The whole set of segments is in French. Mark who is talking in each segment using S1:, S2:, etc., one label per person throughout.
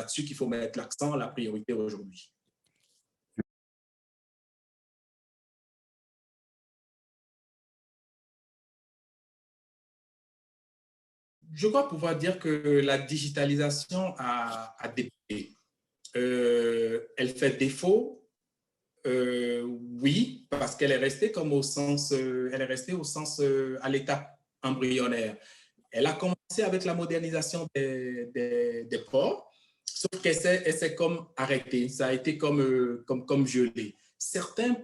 S1: là-dessus qu'il faut mettre l'accent, la priorité aujourd'hui. Je crois pouvoir dire que la digitalisation a des défauts. Elle fait défaut, oui, parce qu'elle est restée comme au sens, elle est restée au sens à l'étape embryonnaire. Elle a commencé avec la modernisation des ports, sauf qu'elle s'est comme arrêtée, ça a été comme gelé. Certains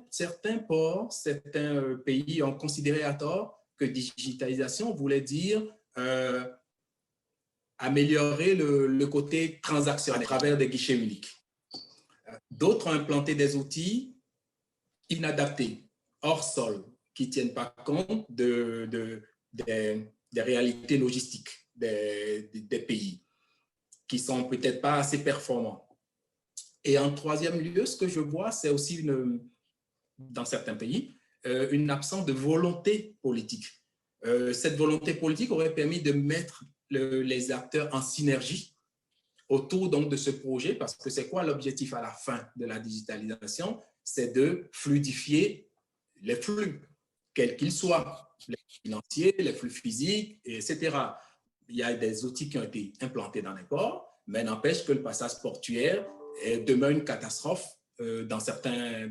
S1: ports, certains pays ont considéré à tort que digitalisation voulait dire améliorer le côté transactionnel à travers des guichets uniques. D'autres ont implanté des outils inadaptés, hors sol, qui ne tiennent pas compte des réalités logistiques des pays, qui ne sont peut-être pas assez performants. Et en troisième lieu, ce que je vois, c'est aussi, dans certains pays, une absence de volonté politique. Cette volonté politique aurait permis de mettre les acteurs en synergie autour donc de ce projet, parce que c'est quoi l'objectif à la fin de la digitalisation? C'est de fluidifier les flux, quels qu'ils soient, les flux financiers, les flux physiques, etc. Il y a des outils qui ont été implantés dans les ports, mais n'empêche que le passage portuaire demeure une catastrophe dans certains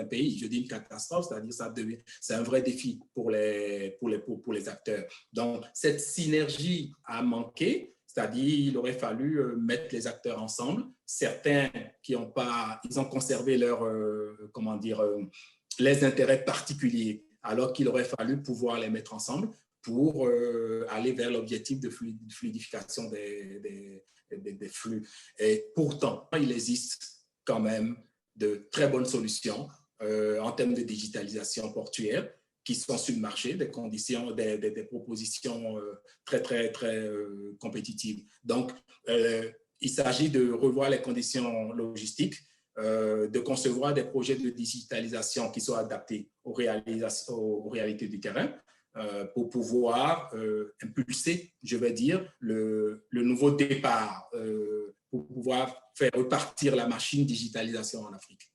S1: pays. Je dis une catastrophe, c'est-à-dire c'est un vrai défi pour les acteurs. Donc, cette synergie a manqué, c'est-à-dire il aurait fallu mettre les acteurs ensemble. Certains qui n'ont pas, ils ont conservé leur, les intérêts particuliers, alors qu'il aurait fallu pouvoir les mettre ensemble pour aller vers l'objectif de fluidification des flux. Et pourtant, il existe quand même de très bonnes solutions en termes de digitalisation portuaire qui sont sur le marché, des propositions très compétitives. Donc, il s'agit de revoir les conditions logistiques, de concevoir des projets de digitalisation qui soient adaptés aux réalités du terrain, pour pouvoir impulser, je vais dire, le nouveau départ, pour pouvoir faire repartir la machine digitalisation en Afrique.